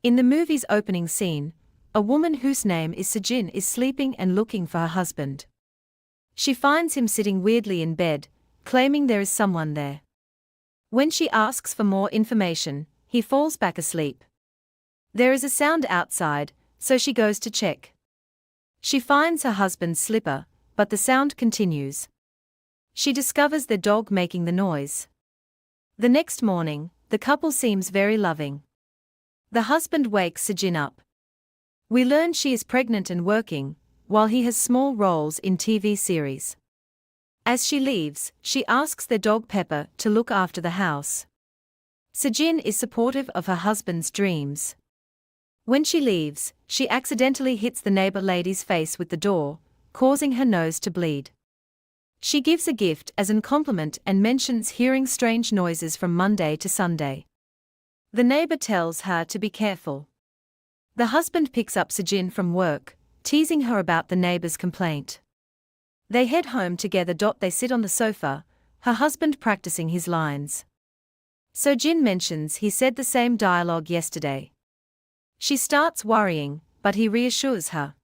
In the movie's opening scene, a woman whose name is Sejin is sleeping and looking for her husband. She finds him sitting weirdly in bed, claiming there is someone there. When she asks for more information, he falls back asleep. There is a sound outside, so she goes to check. She finds her husband's slipper, but the sound continues. She discovers their dog making the noise. The next morning, the couple seems very loving. The husband wakes Sejin up. We learn she is pregnant and working, while he has small roles in TV series. As she leaves, she asks their dog Pepper to look after the house. Sejin is supportive of her husband's dreams. When she leaves, she accidentally hits the neighbor lady's face with the door, causing her nose to bleed. She gives a gift as a compliment and mentions hearing strange noises from Monday to Sunday. The neighbor tells her to be careful. The husband picks up Sejin from work, teasing her about the neighbor's complaint. They head home together. They sit on the sofa, her husband practicing his lines. Sejin mentions he said the same dialogue yesterday. She starts worrying, but he reassures her.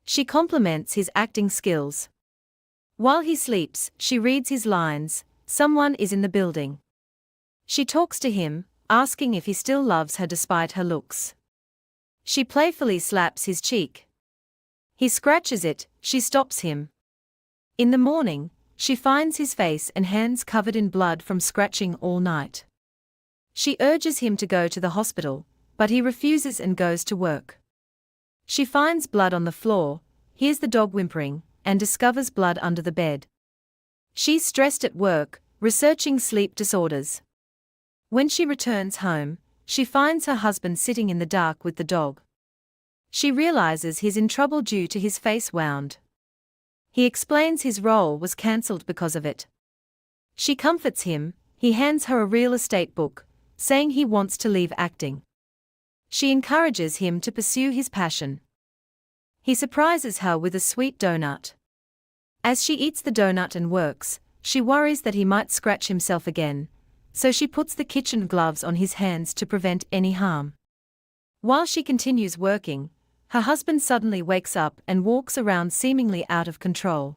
She compliments his acting skills. While he sleeps, she reads his lines, "Someone is in the building." She talks to him, asking if he still loves her despite her looks. She playfully slaps his cheek. He scratches it, she stops him. In the morning, she finds his face and hands covered in blood from scratching all night. She urges him to go to the hospital, but he refuses and goes to work. She finds blood on the floor, hears the dog whimpering, and discovers blood under the bed. She's stressed at work, researching sleep disorders. When she returns home, she finds her husband sitting in the dark with the dog. She realizes he's in trouble due to his face wound. He explains his role was cancelled because of it. She comforts him, he hands her a real estate book, saying he wants to leave acting. She encourages him to pursue his passion. He surprises her with a sweet donut. As she eats the donut and works, she worries that he might scratch himself again, so she puts the kitchen gloves on his hands to prevent any harm. While she continues working, her husband suddenly wakes up and walks around seemingly out of control.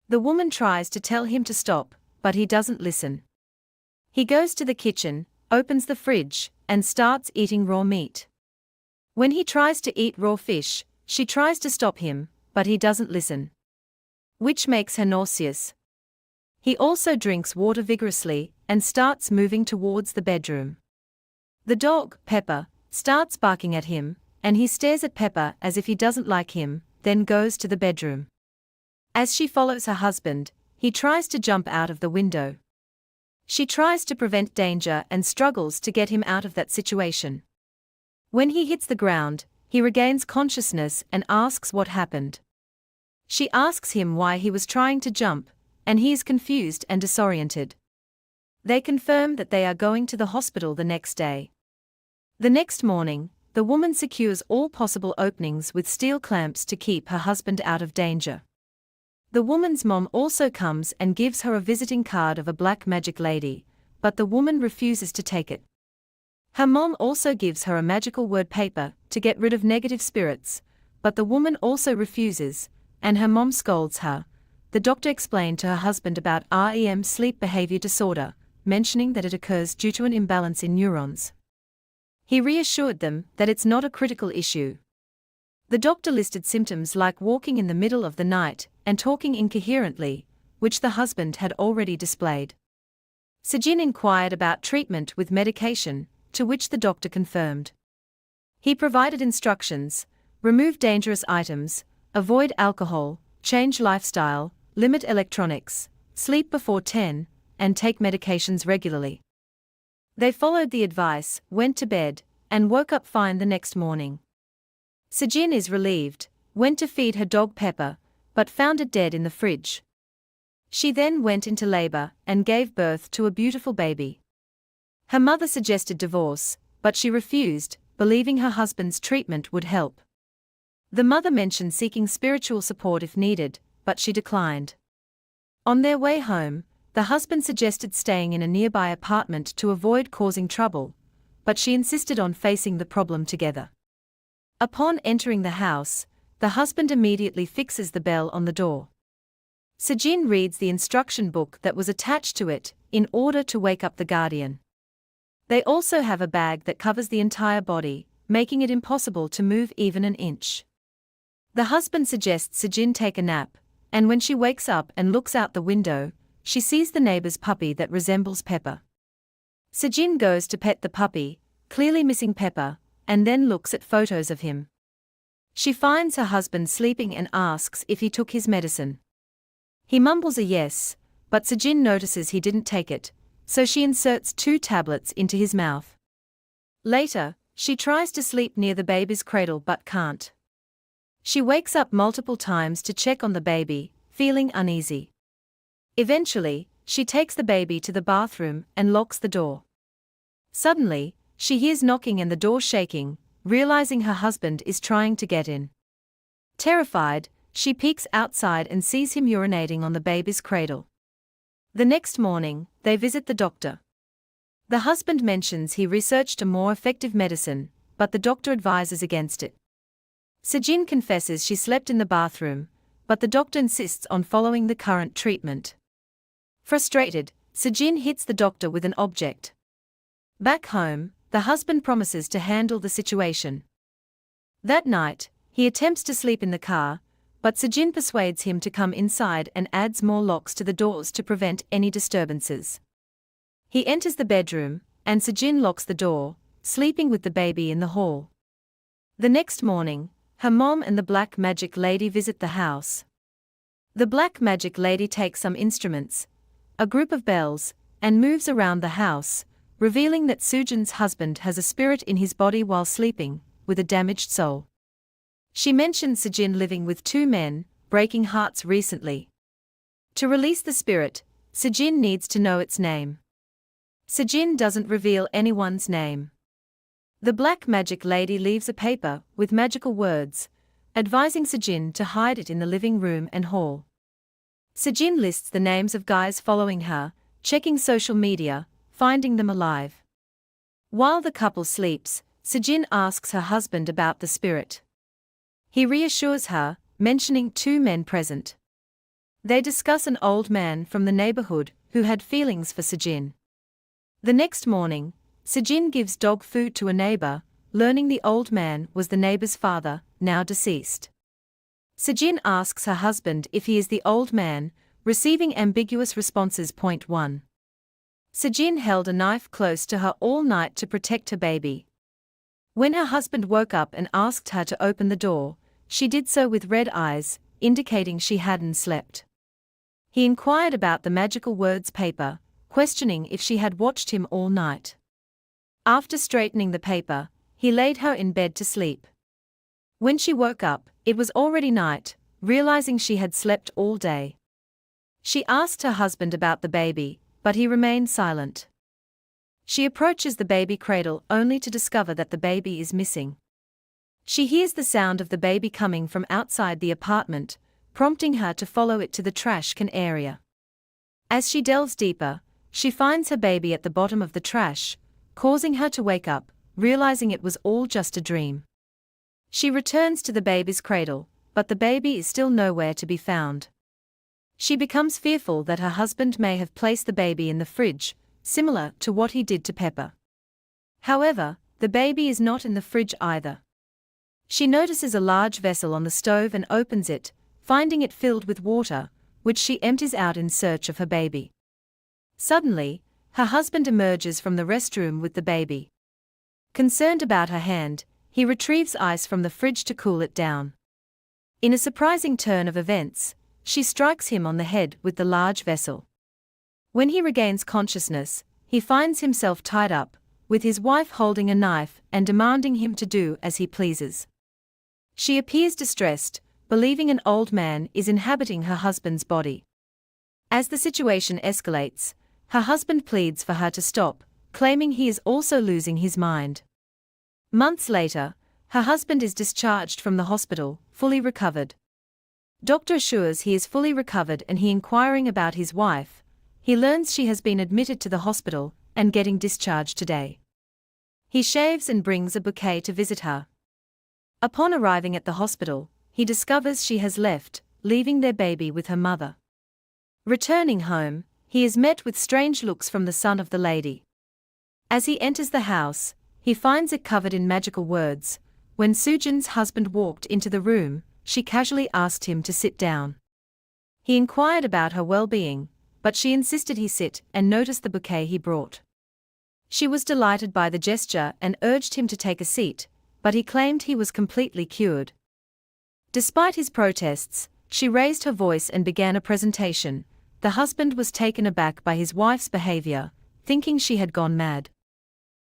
The woman tries to tell him to stop, but he doesn't listen. He goes to the kitchen, opens the fridge, and starts eating raw meat. When he tries to eat raw fish, she tries to stop him, but he doesn't listen, which makes her nauseous. He also drinks water vigorously and starts moving towards the bedroom. The dog, Pepper, starts barking at him, and he stares at Pepper as if he doesn't like him, then goes to the bedroom. As she follows her husband, he tries to jump out of the window. She tries to prevent danger and struggles to get him out of that situation. When he hits the ground, he regains consciousness and asks what happened. She asks him why he was trying to jump, and he is confused and disoriented. They confirm that they are going to the hospital the next day. The next morning, the woman secures all possible openings with steel clamps to keep her husband out of danger. The woman's mom also comes and gives her a visiting card of a black magic lady, but the woman refuses to take it. Her mom also gives her a magical word paper to get rid of negative spirits, but the woman also refuses, and her mom scolds her. The doctor explained to her husband about REM sleep behavior disorder, mentioning that it occurs due to an imbalance in neurons. He reassured them that it's not a critical issue. The doctor listed symptoms like walking in the middle of the night and talking incoherently, which the husband had already displayed. Sejin inquired about treatment with medication, to which the doctor confirmed. He provided instructions: remove dangerous items, avoid alcohol, change lifestyle, limit electronics, sleep before 10, and take medications regularly. They followed the advice, went to bed, and woke up fine the next morning. Sejin is relieved, went to feed her dog Pepper, but found it dead in the fridge. She then went into labor and gave birth to a beautiful baby. Her mother suggested divorce, but she refused, believing her husband's treatment would help. The mother mentioned seeking spiritual support if needed, but she declined. On their way home, the husband suggested staying in a nearby apartment to avoid causing trouble, but she insisted on facing the problem together. Upon entering the house, the husband immediately fixes the bell on the door. Sejin reads the instruction book that was attached to it, in order to wake up the guardian. They also have a bag that covers the entire body, making it impossible to move even an inch. The husband suggests Sejin take a nap, and when she wakes up and looks out the window, she sees the neighbor's puppy that resembles Pepper. Sejin goes to pet the puppy, clearly missing Pepper, and then looks at photos of him. She finds her husband sleeping and asks if he took his medicine. He mumbles a yes, but Sejin notices he didn't take it, so she inserts 2 tablets into his mouth. Later, she tries to sleep near the baby's cradle but can't. She wakes up multiple times to check on the baby, feeling uneasy. Eventually, she takes the baby to the bathroom and locks the door. Suddenly, she hears knocking and the door shaking, realizing her husband is trying to get in. Terrified, she peeks outside and sees him urinating on the baby's cradle. The next morning, they visit the doctor. The husband mentions he researched a more effective medicine, but the doctor advises against it. Sejin confesses she slept in the bathroom, but the doctor insists on following the current treatment. Frustrated, Sejin hits the doctor with an object. Back home, the husband promises to handle the situation. That night, he attempts to sleep in the car, but Sejin persuades him to come inside and adds more locks to the doors to prevent any disturbances. He enters the bedroom, and Sejin locks the door, sleeping with the baby in the hall. The next morning, her mom and the black magic lady visit the house. The black magic lady takes some instruments, a group of bells, and moves around the house, revealing that Sujin's husband has a spirit in his body while sleeping, with a damaged soul. She mentions Sejin living with 2 men, breaking hearts recently. To release the spirit, Sejin needs to know its name. Sejin doesn't reveal anyone's name. The black magic lady leaves a paper with magical words, advising Sejin to hide it in the living room and hall. Sejin lists the names of guys following her, checking social media, finding them alive. While the couple sleeps, Sejin asks her husband about the spirit. He reassures her, mentioning 2 men present. They discuss an old man from the neighborhood who had feelings for Sejin. The next morning, Sejin gives dog food to a neighbor, learning the old man was the neighbor's father, now deceased. Sejin asks her husband if he is the old man, receiving ambiguous responses. 1. Sejin held a knife close to her all night to protect her baby. When her husband woke up and asked her to open the door, she did so with red eyes, indicating she hadn't slept. He inquired about the magical words paper, questioning if she had watched him all night. After straightening the paper, he laid her in bed to sleep. When she woke up, it was already night, realizing she had slept all day. She asked her husband about the baby, but he remained silent. She approaches the baby cradle only to discover that the baby is missing. She hears the sound of the baby coming from outside the apartment, prompting her to follow it to the trash can area. As she delves deeper, she finds her baby at the bottom of the trash, causing her to wake up, realizing it was all just a dream. She returns to the baby's cradle, but the baby is still nowhere to be found. She becomes fearful that her husband may have placed the baby in the fridge, similar to what he did to Pepper. However, the baby is not in the fridge either. She notices a large vessel on the stove and opens it, finding it filled with water, which she empties out in search of her baby. Suddenly, her husband emerges from the restroom with the baby. Concerned about her hand, he retrieves ice from the fridge to cool it down. In a surprising turn of events, she strikes him on the head with the large vessel. When he regains consciousness, he finds himself tied up, with his wife holding a knife and demanding him to do as he pleases. She appears distressed, believing an old man is inhabiting her husband's body. As the situation escalates, her husband pleads for her to stop, claiming he is also losing his mind. Months later, her husband is discharged from the hospital, fully recovered. Doctor assures he is fully recovered and he inquiring about his wife. He learns she has been admitted to the hospital and getting discharged today. He shaves and brings a bouquet to visit her. Upon arriving at the hospital, he discovers she has left, leaving their baby with her mother. Returning home, he is met with strange looks from the son of the lady. As he enters the house, he finds it covered in magical words. When Sujin's husband walked into the room, she casually asked him to sit down. He inquired about her well-being, but she insisted he sit and noticed the bouquet he brought. She was delighted by the gesture and urged him to take a seat, but he claimed he was completely cured. Despite his protests, she raised her voice and began a presentation. The husband was taken aback by his wife's behavior, thinking she had gone mad.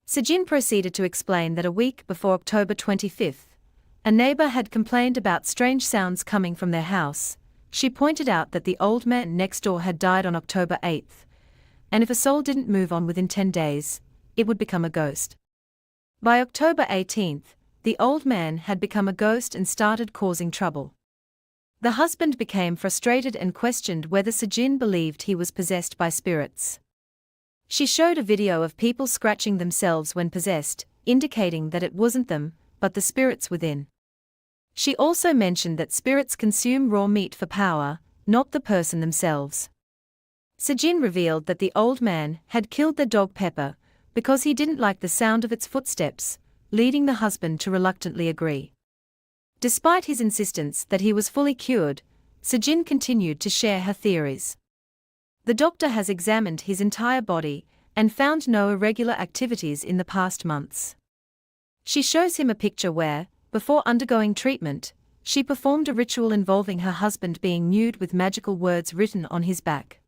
Sejin proceeded to explain that a week before October 25th, a neighbor had complained about strange sounds coming from their house. She pointed out that the old man next door had died on October 8th, and if a soul didn't move on within 10 days, it would become a ghost. By October 18th, the old man had become a ghost and started causing trouble. The husband became frustrated and questioned whether Sejin believed he was possessed by spirits. She showed a video of people scratching themselves when possessed, indicating that it wasn't them, but the spirits within. She also mentioned that spirits consume raw meat for power, not the person themselves. Sejin revealed that the old man had killed the dog Pepper because he didn't like the sound of its footsteps, leading the husband to reluctantly agree. Despite his insistence that he was fully cured, Sejin continued to share her theories. The doctor has examined his entire body and found no irregular activities in the past months. She shows him a picture where, before undergoing treatment, she performed a ritual involving her husband being nude with magical words written on his back.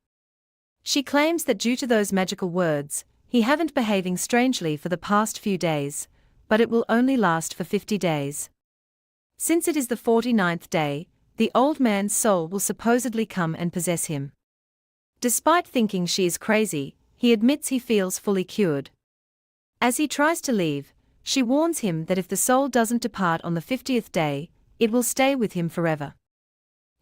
She claims that due to those magical words, he haven't behaving strangely for the past few days, but it will only last for 50 days. Since it is the 49th day, the old man's soul will supposedly come and possess him. Despite thinking she is crazy, he admits he feels fully cured. As he tries to leave, she warns him that if the soul doesn't depart on the 50th day, it will stay with him forever.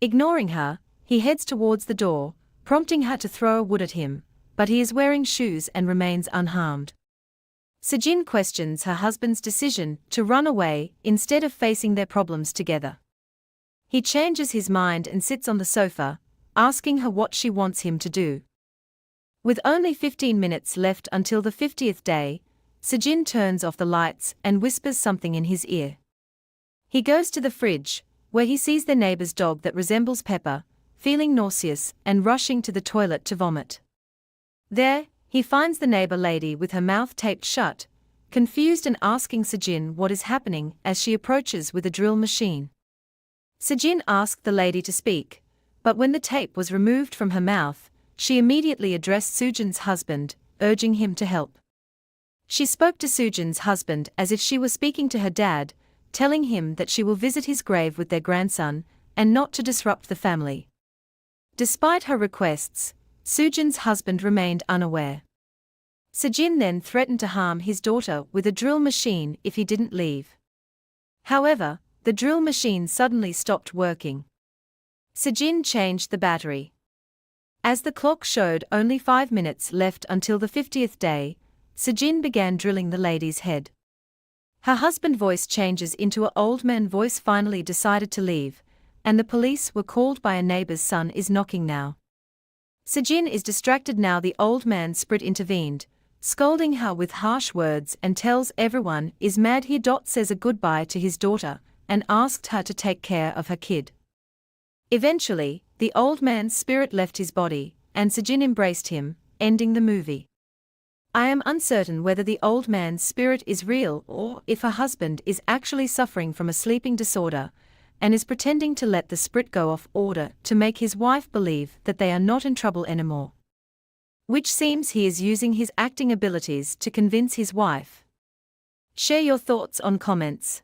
Ignoring her, he heads towards the door, prompting her to throw a wood at him, but he is wearing shoes and remains unharmed. Sejin questions her husband's decision to run away instead of facing their problems together. He changes his mind and sits on the sofa, asking her what she wants him to do. With only 15 minutes left until the 50th day, Sejin turns off the lights and whispers something in his ear. He goes to the fridge, where he sees their neighbor's dog that resembles Pepper, feeling nauseous and rushing to the toilet to vomit. There, he finds the neighbor lady with her mouth taped shut, confused and asking Sejin what is happening as she approaches with a drill machine. Sejin asked the lady to speak, but when the tape was removed from her mouth, she immediately addressed Sujin's husband, urging him to help. She spoke to Sujin's husband as if she was speaking to her dad, telling him that she will visit his grave with their grandson, and not to disrupt the family. Despite her requests, Sujin's husband remained unaware. Sejin then threatened to harm his daughter with a drill machine if he didn't leave. However, the drill machine suddenly stopped working. Sejin changed the battery. As the clock showed only 5 minutes left until the 50th day, Sejin began drilling the lady's head. Her husband's voice changes into an old man voice. Finally decided to leave, and the police were called by a neighbor's son is knocking now. Sejin is distracted now. The old man's spirit intervened, scolding her with harsh words and tells everyone is mad here. Says a goodbye to his daughter and asked her to take care of her kid. Eventually, the old man's spirit left his body, and Sejin embraced him, ending the movie. I am uncertain whether the old man's spirit is real or if her husband is actually suffering from a sleeping disorder, and is pretending to let the spirit go off order to make his wife believe that they are not in trouble anymore. Which seems he is using his acting abilities to convince his wife. Share your thoughts on comments.